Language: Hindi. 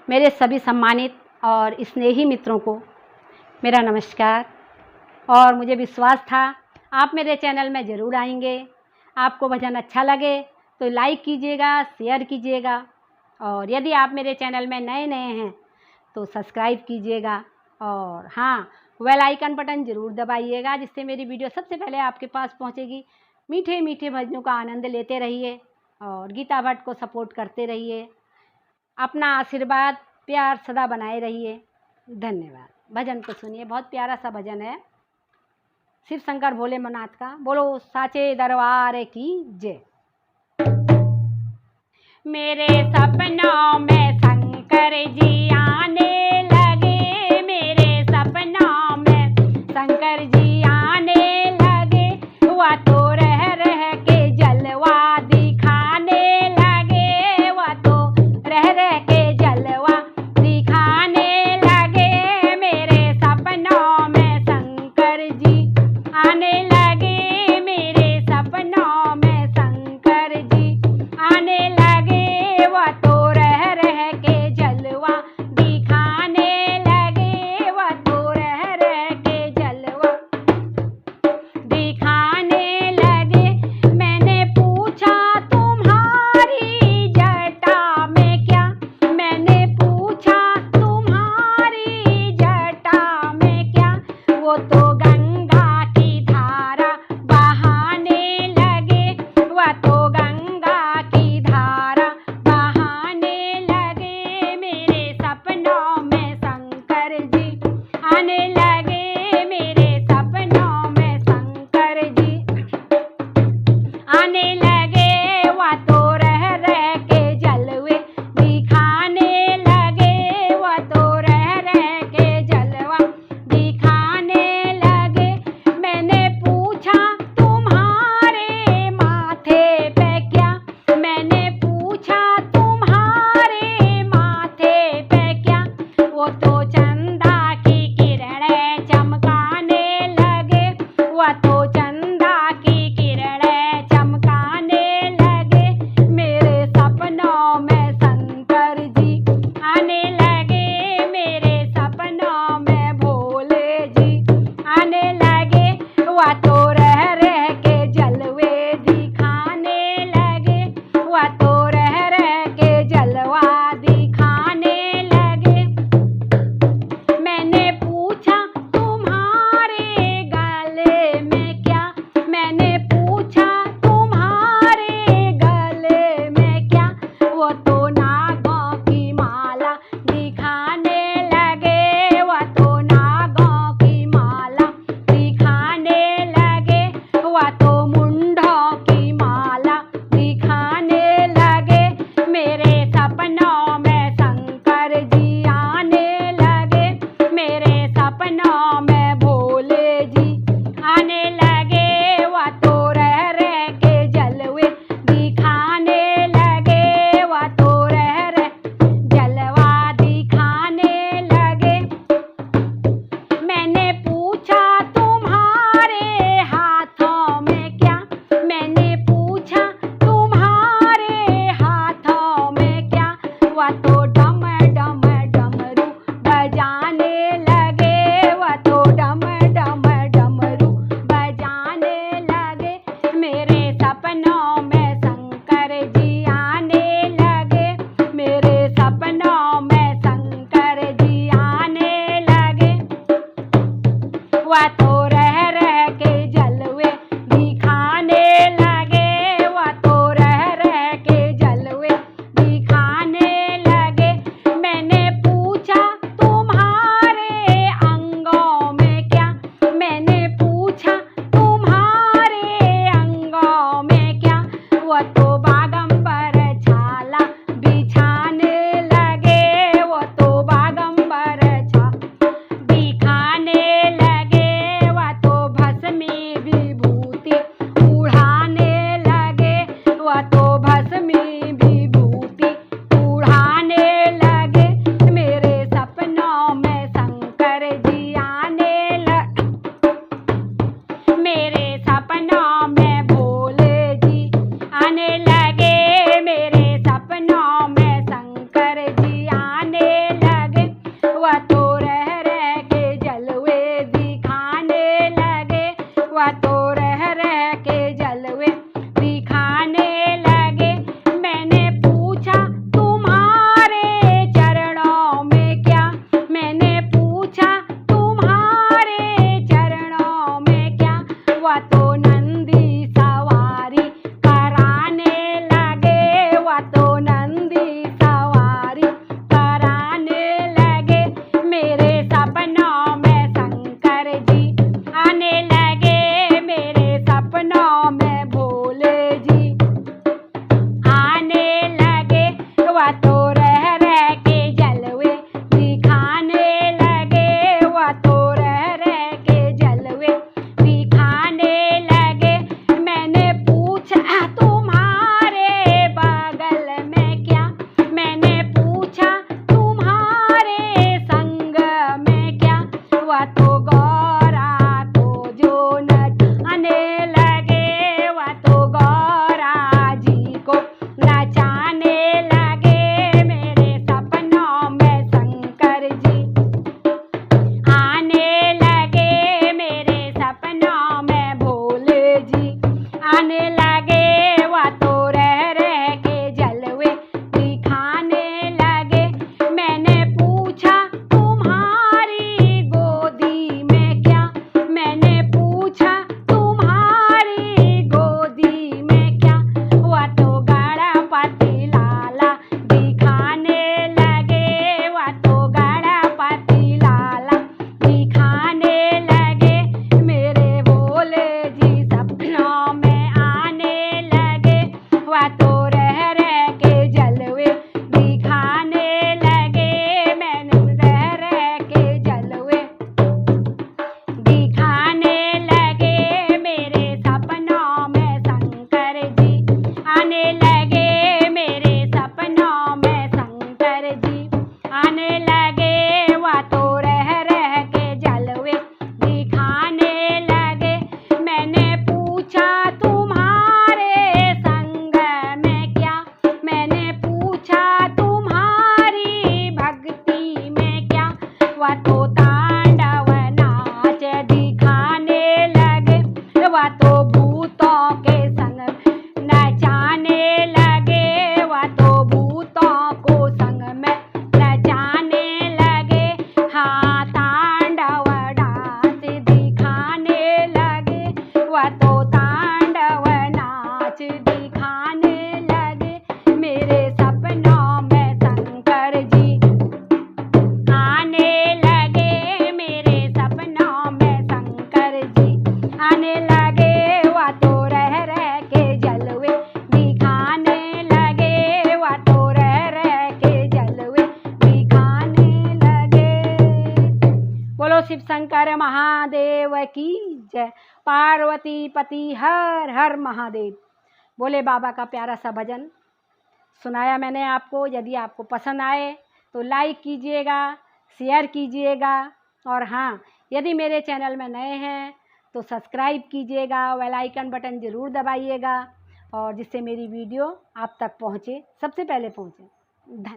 मेरे सभी सम्मानित और स्नेही मित्रों को मेरा नमस्कार। और मुझे विश्वास था आप मेरे चैनल में ज़रूर आएंगे। आपको भजन अच्छा लगे तो लाइक कीजिएगा, शेयर कीजिएगा, और यदि आप मेरे चैनल में नए हैं तो सब्सक्राइब कीजिएगा। और हाँ, बेल आइकन बटन ज़रूर दबाइएगा, जिससे मेरी वीडियो सबसे पहले आपके पास पहुंचेगी। मीठे मीठे भजनों का आनंद लेते रहिए और गीता भट्ट को सपोर्ट करते रहिए। अपना आशीर्वाद, प्यार सदा बनाए रहिए। धन्यवाद। भजन को सुनिए, बहुत प्यारा सा भजन है शिव शंकर भोलेनाथ का। बोलो साचे दरबार की जय। मेरे सपनों में शंकर जी आने लगे, मेरे सपनों में शंकर जी आने लगे। वह तो रह रह के जलवा दिखाने लगे, वह तो रह रह के जलवा दिखाने लगे। मेरे सपनों में शंकर जी आने लगे, मेरे सपनों में शंकर जी आने लगे। वह तो रह रह के जलवा दिखाने लगे, वह तो रह रह के जलवा दिखाने लगे। मैंने पूछा तुम्हारी जटा में क्या, मैंने पूछा तुम्हारी जटा में क्या। वो तो गंगा की धारा बहाने लगे, वह तो गंगा की धारा बहाने लगे। मेरे सपनों में शंकर जी आने लगे, मेरे सपनों में शंकर जी आने लगे। वह तो रह रह के जलवे दिखाने लगे, वह तो रह रह के जलवा दिखाने लगे। मैंने पूछा तुम्हारे माथे पे क्या, मैंने पूछा तुम्हारे माथे पे क्या। वो तो चंदा की किरणें चमकाने लगे, वह तो चंदा की किरणें चमकाने लगे। मेरे सपनों में शंकर जी आने लगे, मेरे सपनों में भोले जी आने लगे। वह तो रह रह के जलवे दिखाने लगे, वह तो रह रह के जलवा दिखाने लगे। शिव शंकर महादेव की जय। पार्वती पति हर हर महादेव। बोले बाबा का प्यारा सा भजन सुनाया मैंने आपको। यदि आपको पसंद आए तो लाइक कीजिएगा, शेयर कीजिएगा, और हाँ, यदि मेरे चैनल में नए हैं तो सब्सक्राइब कीजिएगा, बेल आइकन बटन ज़रूर दबाइएगा, और जिससे मेरी वीडियो आप तक पहुँचे, सबसे पहले पहुँचे। धन्यवाद।